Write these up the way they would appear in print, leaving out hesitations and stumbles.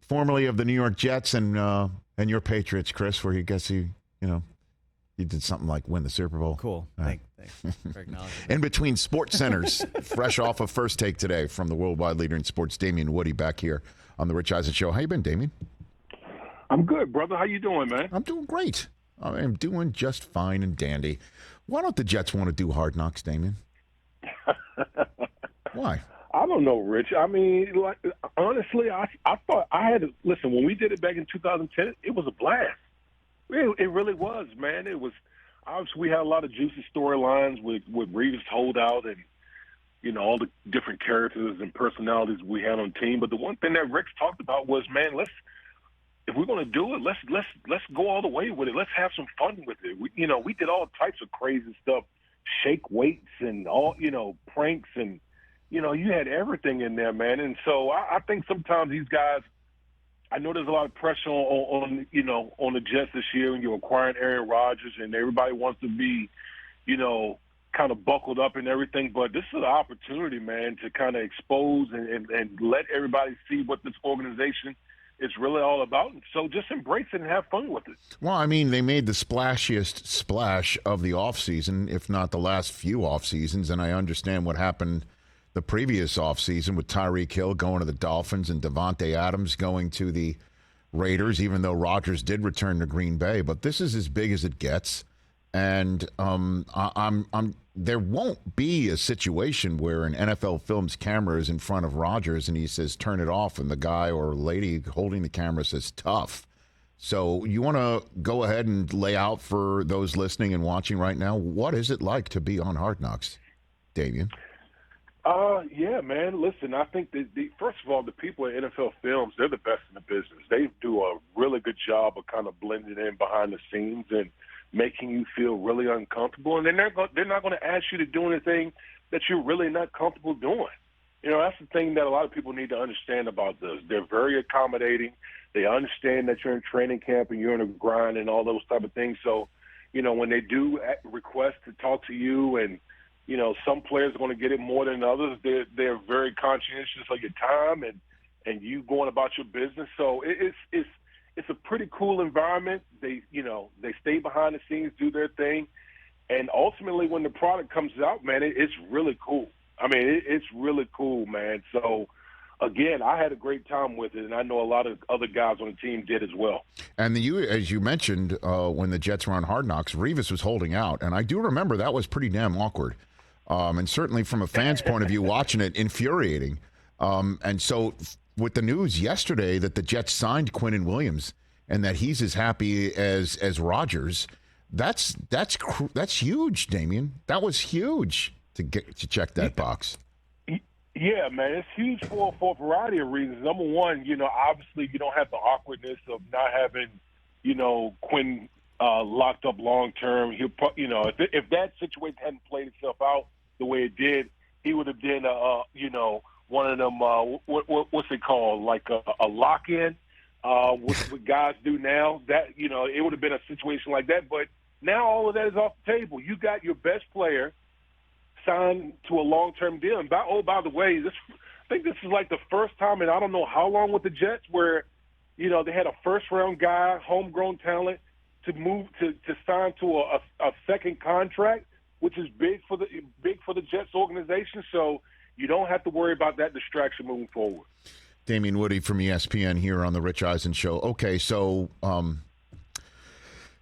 formerly of the New York Jets and your Patriots, Chris, where he did something like win the Super Bowl. Cool. Thanks for acknowledging that. In between Sports Centers, fresh off of First Take today from the worldwide leader in sports, Damien Woody, back here on the Rich Eisen Show. How you been, Damien? I'm good, brother. How you doing, man? I'm doing great. I'm doing just fine and dandy. Why don't the Jets want to do Hard Knocks, Damien? Why? I don't know, Rich. I mean, like, honestly, I thought I had to listen. When we did it back in 2010, it was a blast. It really was, man. It was obviously we had a lot of juicy storylines with Reeves' holdout and all the different characters and personalities we had on the team. But the one thing that Rick talked about was, man, if we're going to do it, let's go all the way with it. Let's have some fun with it. We did all types of crazy stuff, shake weights and all pranks and you had everything in there, man. And so I think sometimes these guys. I know there's a lot of pressure on the Jets this year, and you're acquiring Aaron Rodgers, and everybody wants to be, kind of buckled up and everything. But this is an opportunity, man, to kind of expose and let everybody see what this organization is really all about. So just embrace it and have fun with it. Well, I mean, they made the splashiest splash of the offseason, if not the last few off seasons, and I understand what happened the previous offseason with Tyreek Hill going to the Dolphins and Devontae Adams going to the Raiders, even though Rodgers did return to Green Bay. But this is as big as it gets. And there won't be a situation where an NFL Films camera is in front of Rodgers and he says, turn it off. And the guy or lady holding the camera says, tough. So you want to go ahead and lay out for those listening and watching right now, what is it like to be on Hard Knocks, Damien? Yeah, man. Listen, I think first of all, the people at NFL Films, they're the best in the business. They do a really good job of kind of blending in behind the scenes and making you feel really uncomfortable. And they're not going to ask you to do anything that you're really not comfortable doing. That's the thing that a lot of people need to understand about this. They're very accommodating. They understand that you're in training camp and you're in a grind and all those type of things. So, when they do request to talk to you and some players are going to get it more than others. They're very conscientious of your time and you going about your business. So it's a pretty cool environment. They stay behind the scenes, do their thing, and ultimately when the product comes out, man, it's really cool. I mean, it's really cool, man. So again, I had a great time with it, and I know a lot of other guys on the team did as well. And as you mentioned, when the Jets were on Hard Knocks, Revis was holding out, and I do remember that was pretty damn awkward. And certainly from a fan's point of view, watching it, infuriating. And so with the news yesterday that the Jets signed Quinnen Williams and that he's as happy as Rodgers, that's huge, Damien. That was huge to check that box. Yeah, man, it's huge for a variety of reasons. Number one, obviously you don't have the awkwardness of not having, Quinn locked up long term. He'll, if that situation hadn't played itself out the way it did, he would have been, one of them. What's it called? Like a lock-in. What guys do now? That it would have been a situation like that. But now all of that is off the table. You got your best player signed to a long-term deal. And by the way, I think this is like the first time in I don't know how long with the Jets where they had a first-round guy, homegrown talent, to sign to a second contract, which is big for the Jets organization. So you don't have to worry about that distraction moving forward. Damien Woody from ESPN here on the Rich Eisen Show. Okay, so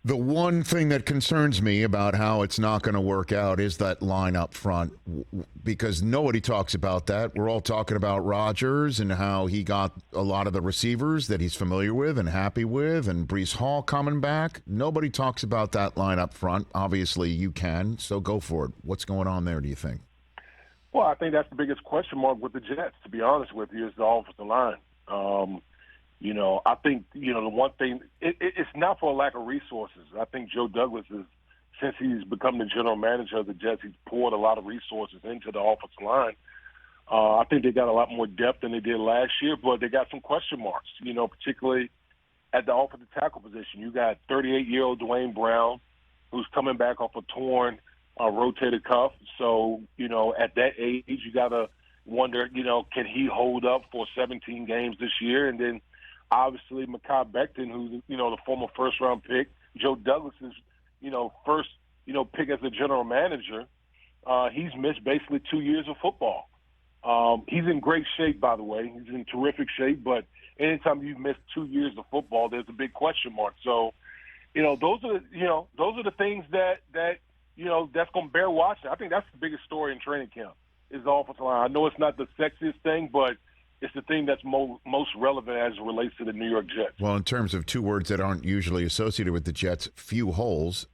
the one thing that concerns me about how it's not going to work out is that line up front, because nobody talks about that. We're all talking about Rodgers and how he got a lot of the receivers that he's familiar with and happy with, and Breece Hall coming back. Nobody talks about that line up front. Obviously, you can, so go for it. What's going on there, do you think? Well, I think that's the biggest question mark with the Jets, to be honest with you, is the offensive line. I think, the one thing, it's not for a lack of resources. I think Joe Douglas since he's become the general manager of the Jets, he's poured a lot of resources into the offensive line. I think they got a lot more depth than they did last year, but they got some question marks, particularly at the offensive tackle position. You got 38-year-old Dwayne Brown, who's coming back off a torn rotated cuff. So, at that age, you got to wonder, can he hold up for 17 games this year? And then obviously Mekhi Becton, who's, the former first-round pick, Joe Douglas's, first, pick as a general manager. He's missed basically 2 years of football. He's in great shape, by the way. He's in terrific shape, but anytime you've missed 2 years of football, there's a big question mark. So, those are the things that that's going to bear watching. I think that's the biggest story in training camp is the offensive line. I know it's not the sexiest thing, but it's the thing that's most relevant as it relates to the New York Jets. Well, in terms of two words that aren't usually associated with the Jets, few holes.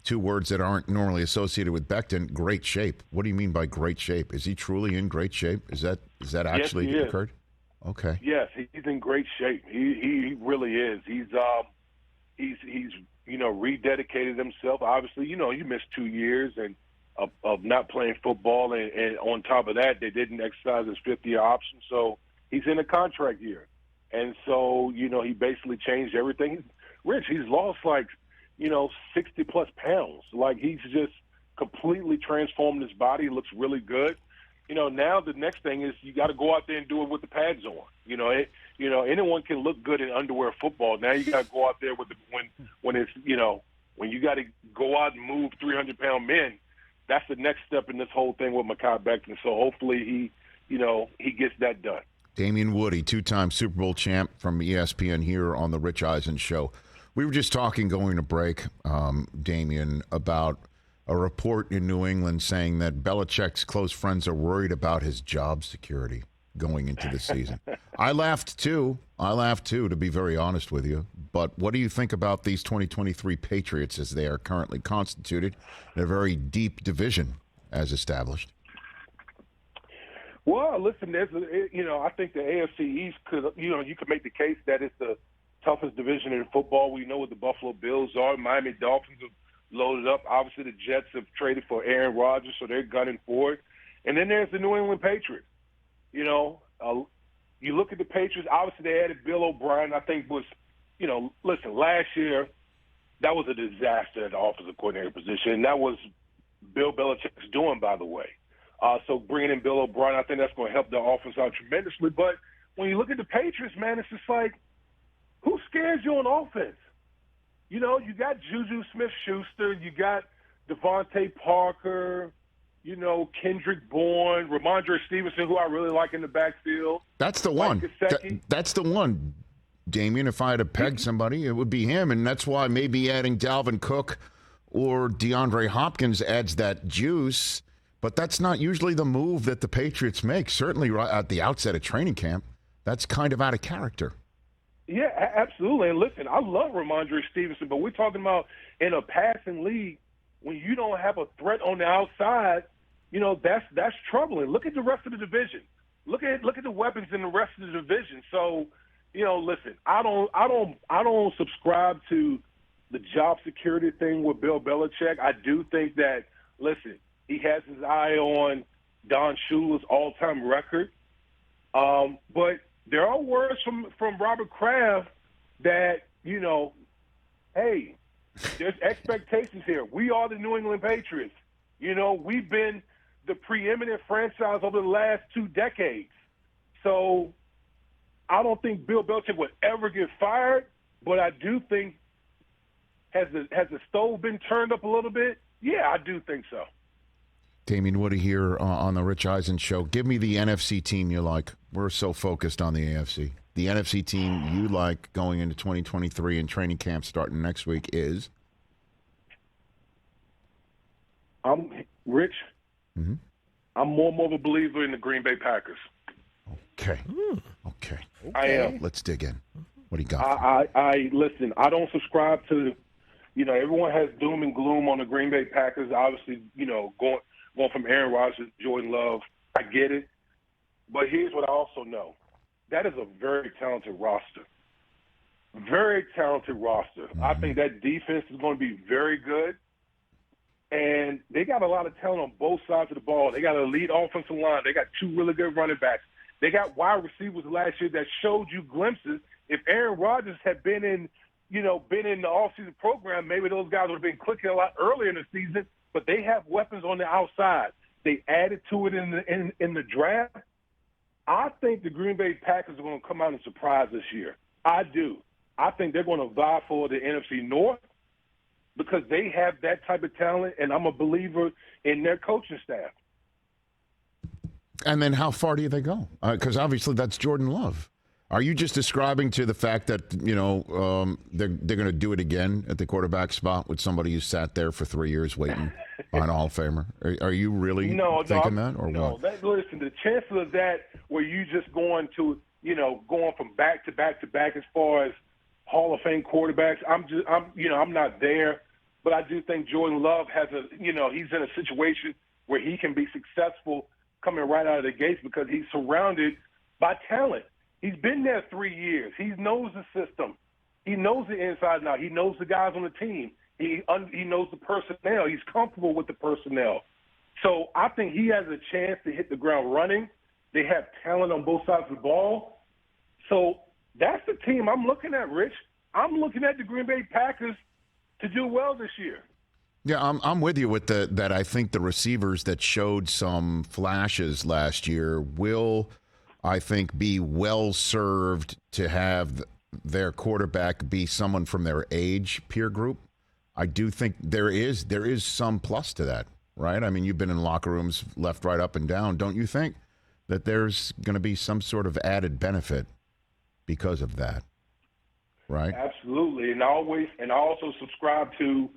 Two words that aren't normally associated with Becton, great shape. What do you mean by great shape? Is he truly in great shape? Is that actually yes, occurred? Okay. Yes, he's in great shape. He really is. He's rededicated himself. Obviously, you missed 2 years of not playing football, and on top of that, they didn't exercise his 5th-year option. So he's in a contract year, and so he basically changed everything. Rich, he's lost 60-plus pounds. He's just completely transformed his body. He looks really good. Now the next thing is you got to go out there and do it with the pads on. Anyone can look good in underwear football. Now you got to go out there with when you got to go out and move 300-pound men. That's the next step in this whole thing with Mekhi Becton. So hopefully he gets that done. Damien Woody, two-time Super Bowl champ from ESPN here on the Rich Eisen Show. We were just talking going to break, Damien, about a report in New England saying that Belichick's close friends are worried about his job security going into the season. I laughed too, to be very honest with you. But what do you think about these 2023 Patriots as they are currently constituted in a very deep division as established? Well, listen, I think the AFC East could, you could make the case that it's the toughest division in football. We know what the Buffalo Bills are. Miami Dolphins have loaded up. Obviously, the Jets have traded for Aaron Rodgers, so they're gunning for it. And then there's the New England Patriots. You look at the Patriots. Obviously, they added Bill O'Brien. I think was, listen, last year that was a disaster at the offensive coordinator position, and that was Bill Belichick's doing, by the way. So bringing in Bill O'Brien, I think that's going to help the offense out tremendously. But when you look at the Patriots, man, it's just who scares you on offense? You got Juju Smith-Schuster, you got Devontae Parker, Kendrick Bourne, Ramondre Stevenson, who I really like in the backfield. That's the one. That's the one, Damien. If I had to peg somebody, it would be him, and that's why maybe adding Dalvin Cook or DeAndre Hopkins adds that juice. But that's not usually the move that the Patriots make. Certainly right at the outset of training camp, that's kind of out of character. Yeah, absolutely. And listen, I love Ramondre Stevenson, but we're talking about in a passing league when you don't have a threat on the outside. That's troubling. Look at the rest of the division. Look at the weapons in the rest of the division. So, listen, I don't subscribe to the job security thing with Bill Belichick. I do think that, listen, he has his eye on Don Shula's all-time record, but there are words from Robert Kraft that, hey, there's expectations here. We are the New England Patriots. We've been the preeminent franchise over the last 2 decades. So I don't think Bill Belichick would ever get fired, but I do think has the stove been turned up a little bit? Yeah, I do think so. Damien Woody here on the Rich Eisen Show. Give me the NFC team you like. We're so focused on the AFC. The NFC team you like going into 2023 and training camp starting next week is? Rich. Mm-hmm. I'm more of a believer in the Green Bay Packers. Okay. Okay. I am. Let's dig in. What do you got? I listen. I don't subscribe to, everyone has doom and gloom on the Green Bay Packers. Obviously, going from Aaron Rodgers to Jordan Love. I get it. But here's what I also know. That is a very talented roster. Very talented roster. Mm-hmm. I think that defense is going to be very good. And they got a lot of talent on both sides of the ball. They got an elite offensive line. They got 2 really good running backs. They got wide receivers last year that showed you glimpses. If Aaron Rodgers had been in the offseason program, maybe those guys would have been clicking a lot earlier in the season. But they have weapons on the outside. They added to it in the draft. I think the Green Bay Packers are going to come out and surprise this year. I do. I think they're going to vie for the NFC North because they have that type of talent, and I'm a believer in their coaching staff. And then how far do they go? Because obviously that's Jordan Love. Are you just describing to the fact that, they're going to do it again at the quarterback spot with somebody who sat there for 3 years waiting on Hall of Famer? Are you really thinking that or what? Listen, the chances of that where you just going from back to back to back as far as Hall of Fame quarterbacks, I'm not there. But I do think Jordan Love has he's in a situation where he can be successful coming right out of the gates because he's surrounded by talent. He's been there 3 years. He knows the system. He knows the inside and out. He knows the guys on the team. He knows the personnel. He's comfortable with the personnel. So I think he has a chance to hit the ground running. They have talent on both sides of the ball. So that's the team I'm looking at, Rich. I'm looking at the Green Bay Packers to do well this year. Yeah, I'm with you with that. I think the receivers that showed some flashes last year will, I think, be well served to have their quarterback be someone from their age peer group. I do think there is some plus to that, right? I mean, you've been in locker rooms left, right, up, and down. Don't you think that there's going to be some sort of added benefit because of that, right? Absolutely, and I also subscribe to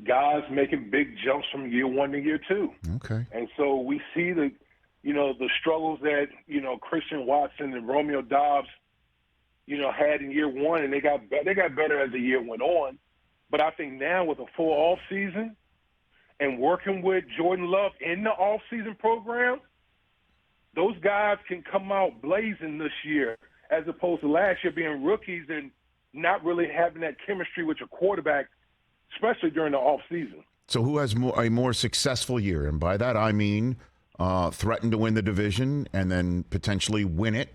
guys making big jumps from year one to year two. Okay. And so we see the struggles that, Christian Watson and Romeo Doubs, had in year one, and they got better as the year went on. But I think now with a full off season and working with Jordan Love in the off season program, those guys can come out blazing this year as opposed to last year being rookies and not really having that chemistry with your quarterback, especially during the off season. So who has a more successful year? And by that I mean threaten to win the division and then potentially win it,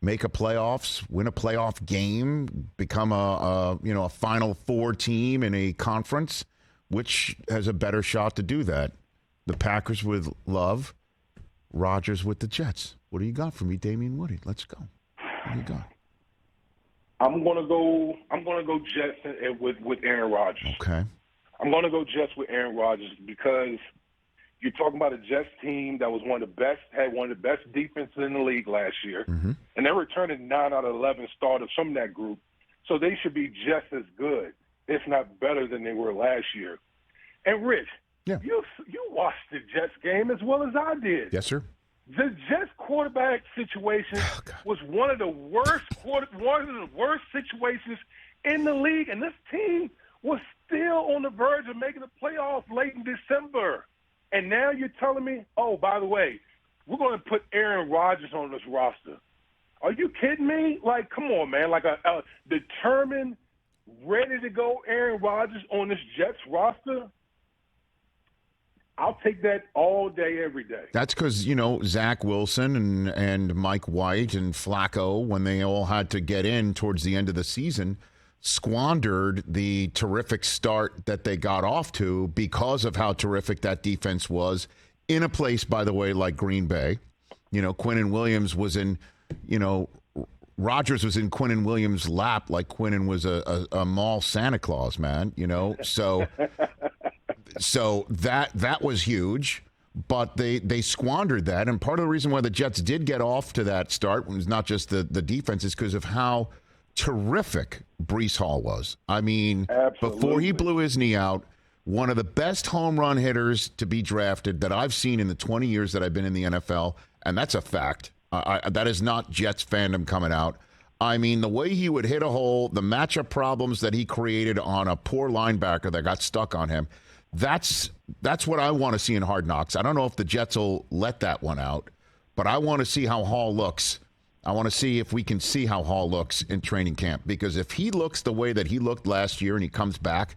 make a playoffs, win a playoff game, become a Final Four team in a conference. Which has a better shot to do that? The Packers with Love, Rodgers with the Jets. What do you got for me, Damien Woody? Let's go. What do you got? I'm gonna go Jets with Aaron Rodgers. Okay. I'm gonna go Jets with Aaron Rodgers because you're talking about a Jets team that was had one of the best defenses in the league last year, and they're returning 9 out of 11 starters from that group, so they should be just as good, if not better, than they were last year. And Rich, you watched the Jets game as well as I did. Yes, sir. The Jets quarterback situation was one of the worst situations in the league, and this team was still on the verge of making the playoffs late in December. And now you're telling me, oh, by the way, we're going to put Aaron Rodgers on this roster. Are you kidding me? Like, come on, man. Like a determined, ready-to-go Aaron Rodgers on this Jets roster? I'll take that all day, every day. That's because, Zach Wilson and Mike White and Flacco, when they all had to get in towards the end of the season, squandered the terrific start that they got off to because of how terrific that defense was in a place, by the way, like Green Bay. Quinnen Williams was in, Rodgers was in Quinnen Williams' lap like Quinnen was a mall Santa Claus, man, So that was huge, but they squandered that. And part of the reason why the Jets did get off to that start was not just the defense, is because of how terrific Breece Hall was. I mean, Absolutely. Before he blew his knee out, one of the best home run hitters to be drafted that I've seen in the 20 years that I've been in the NFL, and that's a fact. That is not Jets fandom coming out. I mean, the way he would hit a hole, the matchup problems that he created on a poor linebacker that got stuck on him, that's what I want to see in Hard Knocks. I don't know if the Jets will let that one out, but I want to see how Hall looks. I want to see if we can see how Hall looks in training camp, because if he looks the way that he looked last year and he comes back,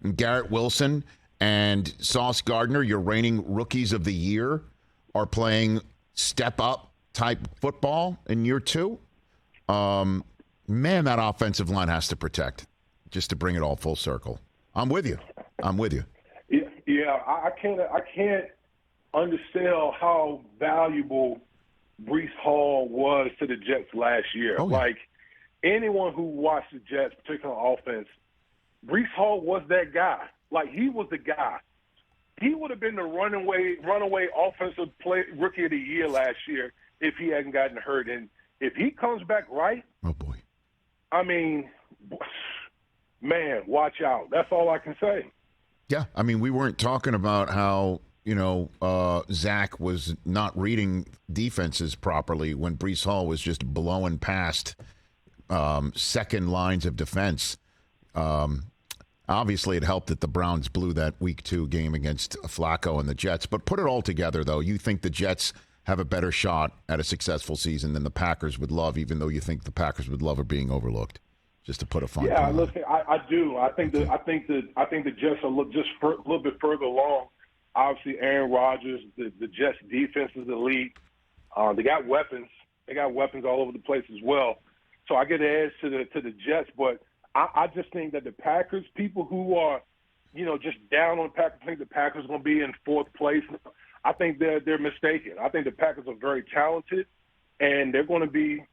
and Garrett Wilson and Sauce Gardner, your reigning rookies of the year, are playing step-up type football in year two, man, that offensive line has to protect, just to bring it all full circle. I'm with you. Yeah, I can't understand how valuable Breece Hall was to the Jets last year. Oh, yeah. Like, anyone who watched the Jets, particularly on offense, Breece Hall was that guy. Like, he was the guy. He would have been the runaway offensive rookie of the year last year if he hadn't gotten hurt. And if he comes back right, oh boy, I mean, man, watch out. That's all I can say. Yeah, I mean, we weren't talking about how, Zach was not reading defenses properly when Breece Hall was just blowing past second lines of defense. Obviously, it helped that the Browns blew that Week 2 game against Flacco and the Jets. But put it all together, though, you think the Jets have a better shot at a successful season than the Packers would love, even though you think the Packers would love are being overlooked. Just to put a fine point on it. Listen, I do. I think the Jets are a little bit further along. Obviously, Aaron Rodgers, the Jets defense is elite. They got weapons. They got weapons all over the place as well. So I get an edge to the Jets, but I just think that the Packers, people who are, just down on the Packers, think the Packers are going to be in fourth place. I think they're mistaken. I think the Packers are very talented, and they're going to be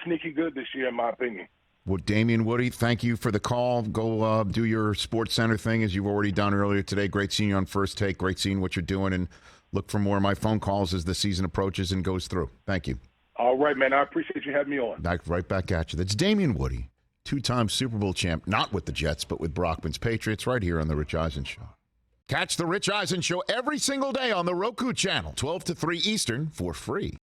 sneaky good this year, in my opinion. Well, Damien Woody, thank you for the call. Go do your Sports Center thing as you've already done earlier today. Great seeing you on First Take. Great seeing what you're doing, and look for more of my phone calls as the season approaches and goes through. Thank you. All right, man. I appreciate you having me on. Right back at you. That's Damien Woody, two-time Super Bowl champ, not with the Jets, but with Brockman's Patriots, right here on The Rich Eisen Show. Catch The Rich Eisen Show every single day on the Roku channel, 12 to 3 Eastern, for free.